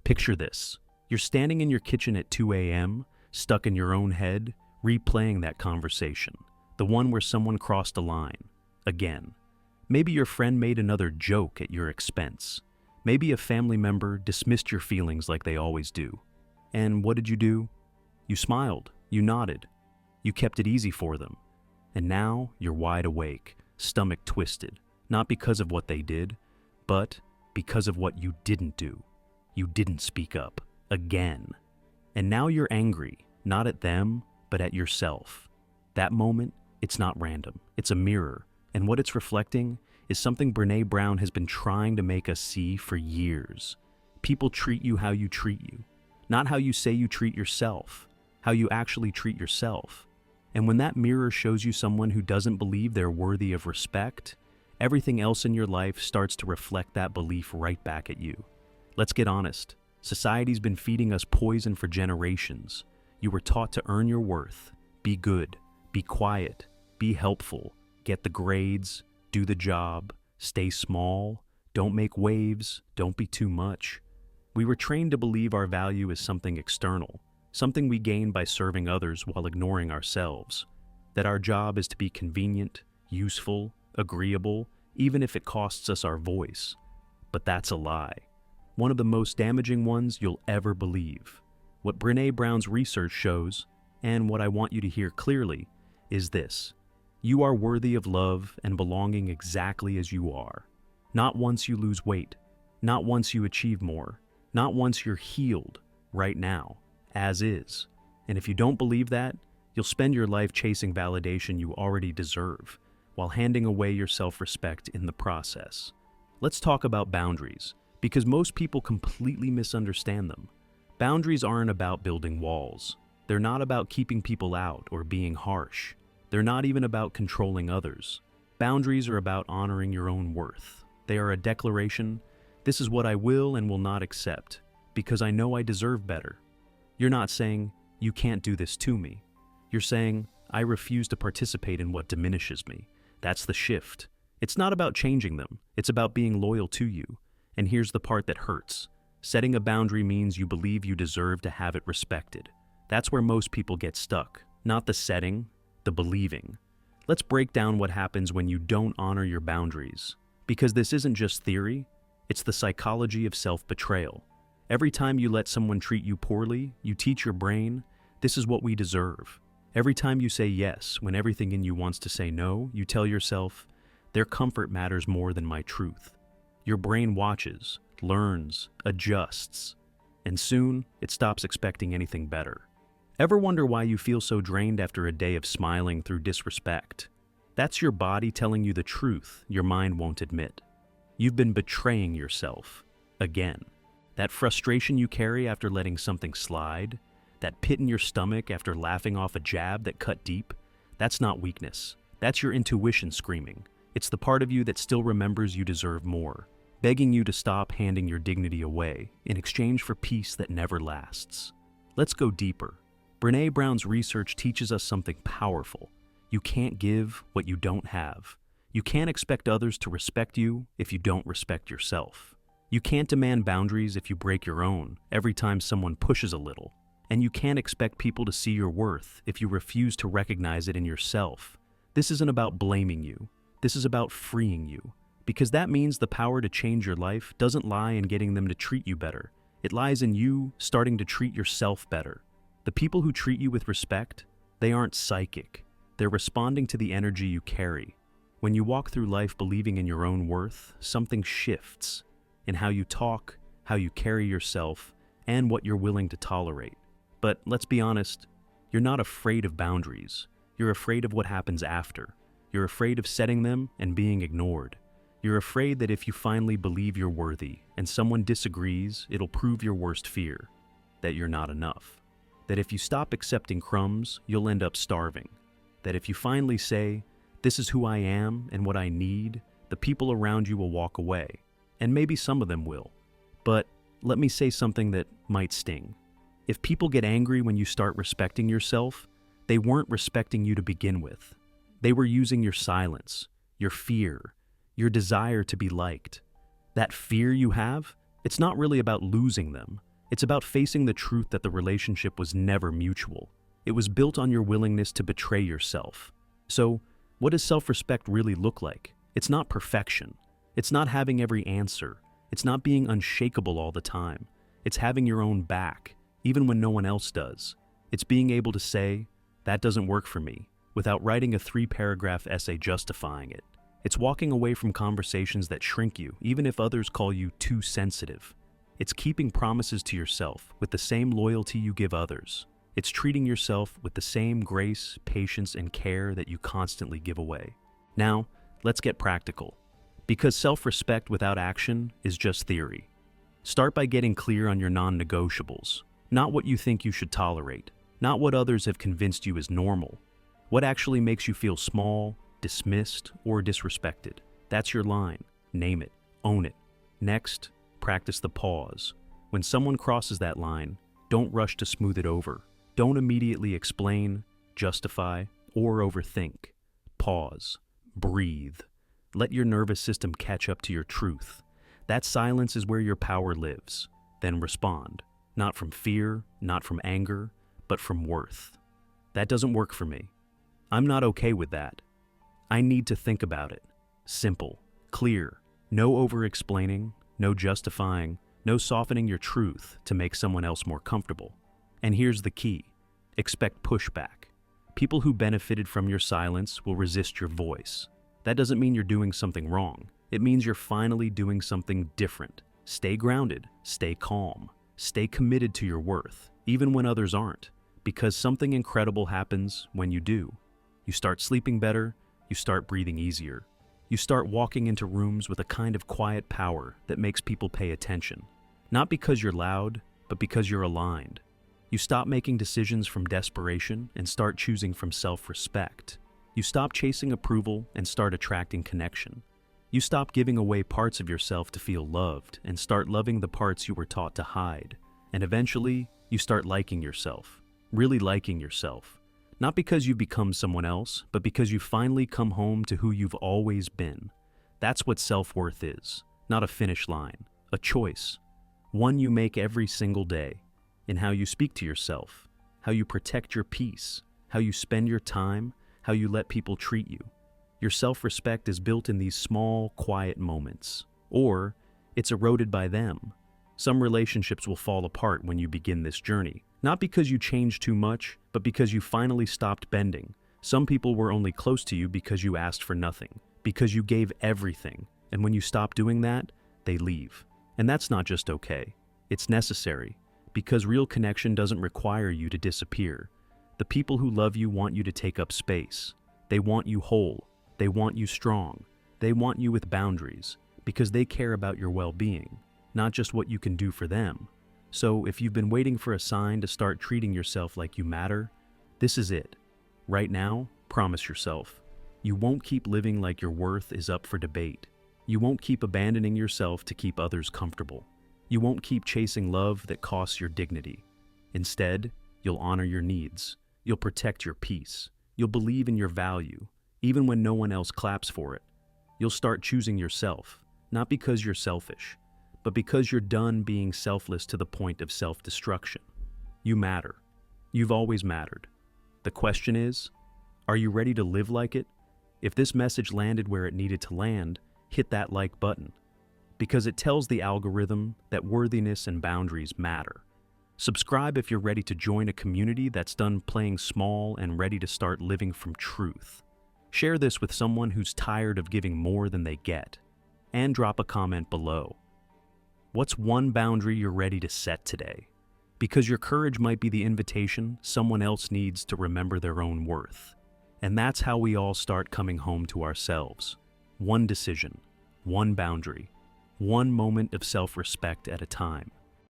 Picture this. You're standing in your kitchen at 2 a.m., stuck in your own head, replaying that conversation, the one where someone crossed a line. Again. Maybe your friend made another joke at your expense. Maybe a family member dismissed your feelings like they always do. And what did you do? You smiled, you nodded, you kept it easy for them. And now you're wide awake, stomach twisted, not because of what they did, but because of what you didn't do. You didn't speak up. Again. And now you're angry, not at them, but at yourself. That moment, it's not random. It's a mirror. And what it's reflecting is something Brené Brown has been trying to make us see for years. People treat you how you treat you, not how you say you treat yourself, how you actually treat yourself. And when that mirror shows you someone who doesn't believe they're worthy of respect, everything else in your life starts to reflect that belief right back at you. Let's get honest. Society's been feeding us poison for generations. You were taught to earn your worth, be good, be quiet, be helpful, get the grades, do the job, stay small, don't make waves, don't be too much. We were trained to believe our value is something external, something we gain by serving others while ignoring ourselves. That our job is to be convenient, useful, agreeable, even if it costs us our voice. But that's a lie. One of the most damaging ones you'll ever believe. What Brené Brown's research shows, and what I want you to hear clearly, is this. You are worthy of love and belonging exactly as you are. Not once you lose weight, not once you achieve more, not once you're healed, right now, as is. And if you don't believe that, you'll spend your life chasing validation you already deserve, while handing away your self-respect in the process. Let's talk about boundaries, because most people completely misunderstand them. Boundaries aren't about building walls. They're not about keeping people out or being harsh. They're not even about controlling others. Boundaries are about honoring your own worth. They are a declaration, this is what I will and will not accept, because I know I deserve better. You're not saying, you can't do this to me. You're saying, I refuse to participate in what diminishes me. That's the shift. It's not about changing them. It's about being loyal to you. And here's the part that hurts. Setting a boundary means you believe you deserve to have it respected. That's where most people get stuck. Not the setting, the believing. Let's break down what happens when you don't honor your boundaries. Because this isn't just theory, it's the psychology of self-betrayal. Every time you let someone treat you poorly, you teach your brain, this is what we deserve. Every time you say yes when everything in you wants to say no, you tell yourself, their comfort matters more than my truth. Your brain watches, learns, adjusts, and soon it stops expecting anything better. Ever wonder why you feel so drained after a day of smiling through disrespect? That's your body telling you the truth your mind won't admit. You've been betraying yourself. Again. That frustration you carry after letting something slide, that pit in your stomach after laughing off a jab that cut deep, that's not weakness. That's your intuition screaming. It's the part of you that still remembers you deserve more, begging you to stop handing your dignity away in exchange for peace that never lasts. Let's go deeper. Brené Brown's research teaches us something powerful. You can't give what you don't have. You can't expect others to respect you if you don't respect yourself. You can't demand boundaries if you break your own every time someone pushes a little. And you can't expect people to see your worth if you refuse to recognize it in yourself. This isn't about blaming you. This is about freeing you. Because that means the power to change your life doesn't lie in getting them to treat you better. It lies in you starting to treat yourself better. The people who treat you with respect, they aren't psychic. They're responding to the energy you carry. When you walk through life believing in your own worth, something shifts in how you talk, how you carry yourself, and what you're willing to tolerate. But let's be honest, you're not afraid of boundaries. You're afraid of what happens after. You're afraid of setting them and being ignored. You're afraid that if you finally believe you're worthy and someone disagrees, it'll prove your worst fear, that you're not enough. That if you stop accepting crumbs, you'll end up starving. That if you finally say, this is who I am and what I need, the people around you will walk away. And maybe some of them will. But let me say something that might sting. If people get angry when you start respecting yourself, they weren't respecting you to begin with. They were using your silence, your fear, your desire to be liked. That fear you have, it's not really about losing them. It's about facing the truth that the relationship was never mutual. It was built on your willingness to betray yourself. So, what does self-respect really look like? It's not perfection. It's not having every answer. It's not being unshakable all the time. It's having your own back, even when no one else does. It's being able to say, "That doesn't work for me," without writing a 3-paragraph essay justifying it. It's walking away from conversations that shrink you, even if others call you too sensitive. It's keeping promises to yourself with the same loyalty you give others. It's treating yourself with the same grace, patience, and care that you constantly give away. Now, let's get practical. Because self-respect without action is just theory. Start by getting clear on your non-negotiables. Not what you think you should tolerate. Not what others have convinced you is normal. What actually makes you feel small, dismissed, or disrespected. That's your line. Name it. Own it. Next, practice the pause. When someone crosses that line, don't rush to smooth it over. Don't immediately explain, justify, or overthink. Pause. Breathe. Let your nervous system catch up to your truth. That silence is where your power lives. Then respond. Not from fear, not from anger, but from worth. That doesn't work for me. I'm not okay with that. I need to think about it. Simple, clear, no over-explaining, no justifying, no softening your truth to make someone else more comfortable. And here's the key. Expect pushback. People who benefited from your silence will resist your voice. That doesn't mean you're doing something wrong. It means you're finally doing something different. Stay grounded, stay calm, stay committed to your worth, even when others aren't, because something incredible happens when you do. You start sleeping better, you start breathing easier. You start walking into rooms with a kind of quiet power that makes people pay attention. Not because you're loud, but because you're aligned. You stop making decisions from desperation and start choosing from self-respect. You stop chasing approval and start attracting connection. You stop giving away parts of yourself to feel loved and start loving the parts you were taught to hide. And eventually, you start liking yourself, really liking yourself. Not because you've become someone else, but because you finally come home to who you've always been. That's what self-worth is, not a finish line, a choice. One you make every single day, in how you speak to yourself, how you protect your peace, how you spend your time, how you let people treat you. Your self-respect is built in these small, quiet moments, or it's eroded by them. Some relationships will fall apart when you begin this journey, not because you changed too much, but because you finally stopped bending. Some people were only close to you because you asked for nothing, because you gave everything, and when you stop doing that, they leave. And that's not just okay, it's necessary, because real connection doesn't require you to disappear. The people who love you want you to take up space. They want you whole. They want you strong. They want you with boundaries, because they care about your well-being, not just what you can do for them. So if you've been waiting for a sign to start treating yourself like you matter, this is it. Right now, promise yourself. You won't keep living like your worth is up for debate. You won't keep abandoning yourself to keep others comfortable. You won't keep chasing love that costs your dignity. Instead, you'll honor your needs. You'll protect your peace. You'll believe in your value, even when no one else claps for it. You'll start choosing yourself, not because you're selfish, but because you're done being selfless to the point of self-destruction. You matter. You've always mattered. The question is, are you ready to live like it? If this message landed where it needed to land, hit that like button, because it tells the algorithm that worthiness and boundaries matter. Subscribe if you're ready to join a community that's done playing small and ready to start living from truth. Share this with someone who's tired of giving more than they get. And drop a comment below. What's one boundary you're ready to set today? Because your courage might be the invitation someone else needs to remember their own worth. And that's how we all start coming home to ourselves. One decision, one boundary, one moment of self-respect at a time.